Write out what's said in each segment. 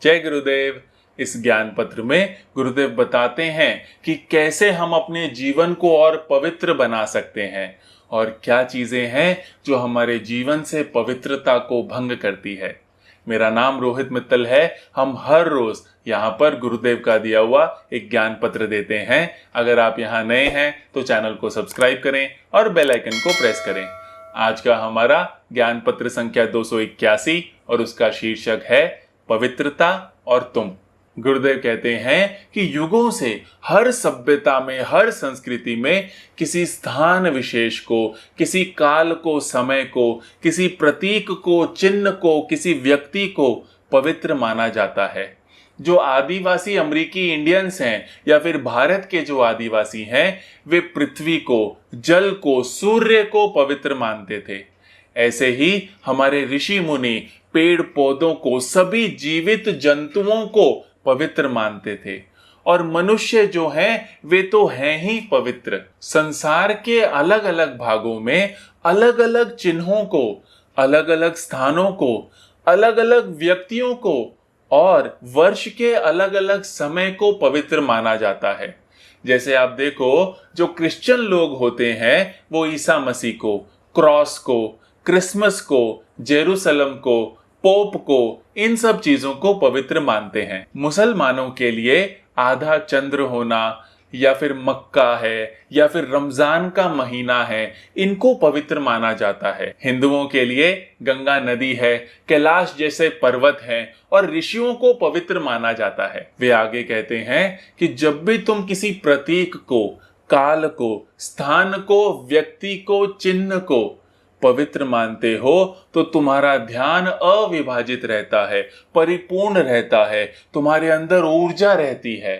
जय गुरुदेव। इस ज्ञान पत्र में गुरुदेव बताते हैं कि कैसे हम अपने जीवन को और पवित्र बना सकते हैं और क्या चीजें हैं जो हमारे जीवन से पवित्रता को भंग करती है। मेरा नाम रोहित मित्तल है। हम हर रोज यहाँ पर गुरुदेव का दिया हुआ एक ज्ञान पत्र देते हैं। अगर आप यहाँ नए हैं तो चैनल को सब्सक्राइब करें और बेल आइकन को प्रेस करें। आज का हमारा ज्ञान पत्र संख्या 281 और उसका शीर्षक है पवित्रता और तुम। गुरुदेव कहते हैं कि युगों से हर सभ्यता में, हर संस्कृति में किसी स्थान विशेष को, किसी काल को, समय को, किसी प्रतीक को, चिन्ह को, किसी व्यक्ति को पवित्र माना जाता है। जो आदिवासी अमेरिकी इंडियंस हैं या फिर भारत के जो आदिवासी हैं, वे पृथ्वी को, जल को, सूर्य को पवित्र मानते थे। ऐसे ही हमारे ऋषि मुनि पेड़ पौधों को, सभी जीवित जंतुओं को पवित्र मानते थे। और मनुष्य जो हैं वे तो हैं ही पवित्र। संसार के अलग अलग भागों में अलग अलग चिन्हों को, अलग अलग स्थानों को, अलग अलग व्यक्तियों को और वर्ष के अलग अलग समय को पवित्र माना जाता है। जैसे आप देखो, जो क्रिश्चियन लोग होते हैं वो ईसा मसीह को, क्रॉस को, क्रिसमस को, जेरूसलम को, पोप को, इन सब चीजों को पवित्र मानते हैं। मुसलमानों के लिए आधा चंद्र होना या फिर मक्का है या फिर रमजान का महीना है, इनको पवित्र माना जाता है। हिंदुओं के लिए गंगा नदी है, कैलाश जैसे पर्वत हैं और ऋषियों को पवित्र माना जाता है। वे आगे कहते हैं कि जब भी तुम किसी प्रतीक को, काल को, स्थान को, व्यक्ति को, चिन्ह को पवित्र मानते हो तो तुम्हारा ध्यान अविभाजित रहता है, परिपूर्ण रहता है, तुम्हारे अंदर ऊर्जा रहती है।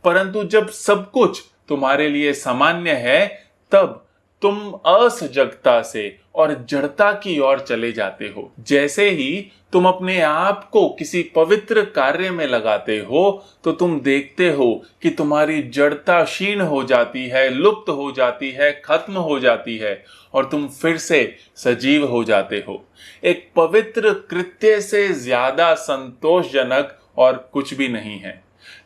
परंतु जब सब कुछ तुम्हारे लिए सामान्य है तब तुम असजगता से और जड़ता की ओर चले जाते हो। जैसे ही तुम अपने आप को किसी पवित्र कार्य में लगाते हो तो तुम देखते हो कि तुम्हारी जड़ता क्षीण हो जाती है, लुप्त हो जाती है, खत्म हो जाती है और तुम फिर से सजीव हो जाते हो। एक पवित्र कृत्य से ज्यादा संतोषजनक और कुछ भी नहीं है।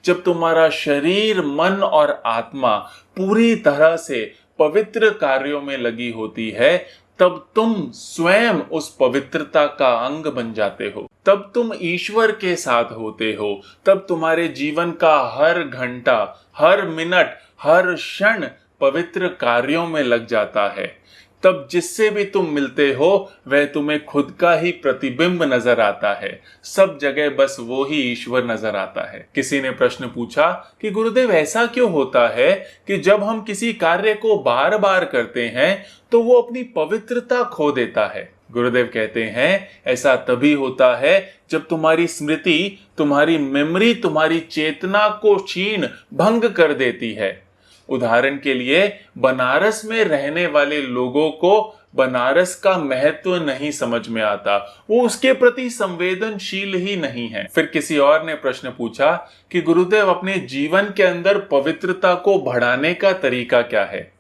जब तुम्हारा शरीर, मन और आत्मा पूरी तरह से पवित्र कार्यों में लगी होती है तब तुम स्वयं उस पवित्रता का अंग बन जाते हो। तब तुम ईश्वर के साथ होते हो। तब तुम्हारे जीवन का हर घंटा, हर मिनट, हर क्षण पवित्र कार्यों में लग जाता है। तब जिससे भी तुम मिलते हो वह तुम्हें खुद का ही प्रतिबिंब नजर आता है। सब जगह बस वो ही ईश्वर नजर आता है। किसी ने प्रश्न पूछा कि गुरुदेव ऐसा क्यों होता है कि जब हम किसी कार्य को बार बार करते हैं तो वो अपनी पवित्रता खो देता है। गुरुदेव कहते हैं ऐसा तभी होता है जब तुम्हारी स्मृति, तुम्हारी मेमोरी, तुम्हारी चेतना को क्षीण, भंग कर देती है। उदाहरण के लिए बनारस में रहने वाले लोगों को बनारस का महत्व नहीं समझ में आता, वो उसके प्रति संवेदनशील ही नहीं है। फिर किसी और ने प्रश्न पूछा कि गुरुदेव अपने जीवन के अंदर पवित्रता को बढ़ाने का तरीका क्या है।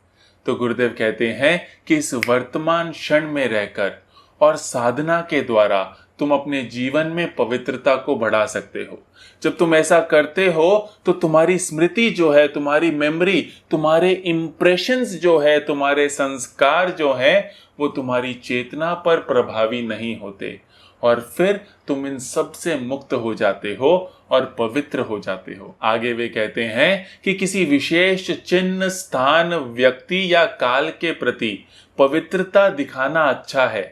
तो गुरुदेव कहते हैं कि इस वर्तमान क्षण में रहकर और साधना के द्वारा तुम अपने जीवन में पवित्रता को बढ़ा सकते हो। जब तुम ऐसा करते हो तो तुम्हारी स्मृति जो है, तुम्हारी मेमोरी, तुम्हारे इंप्रेशंस जो है, तुम्हारे संस्कार जो है वो तुम्हारी चेतना पर प्रभावी नहीं होते और फिर तुम इन सब से मुक्त हो जाते हो और पवित्र हो जाते हो। आगे वे कहते हैं कि किसी विशेष चिन्ह, स्थान, व्यक्ति या काल के प्रति पवित्रता दिखाना अच्छा है,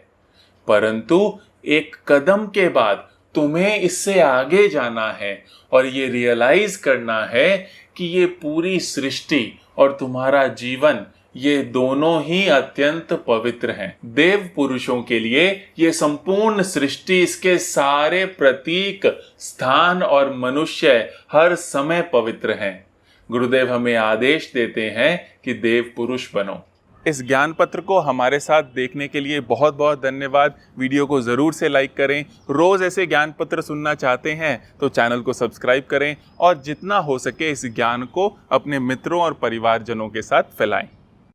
परंतु एक कदम के बाद तुम्हें इससे आगे जाना है और ये रियलाइज करना है कि ये पूरी सृष्टि और तुम्हारा जीवन, ये दोनों ही अत्यंत पवित्र हैं। देव पुरुषों के लिए ये संपूर्ण सृष्टि, इसके सारे प्रतीक, स्थान और मनुष्य हर समय पवित्र हैं। गुरुदेव हमें आदेश देते हैं कि देव पुरुष बनो। इस ज्ञान पत्र को हमारे साथ देखने के लिए बहुत बहुत धन्यवाद। वीडियो को ज़रूर से लाइक करें। रोज़ ऐसे ज्ञान पत्र सुनना चाहते हैं तो चैनल को सब्सक्राइब करें और जितना हो सके इस ज्ञान को अपने मित्रों और परिवारजनों के साथ फैलाएं।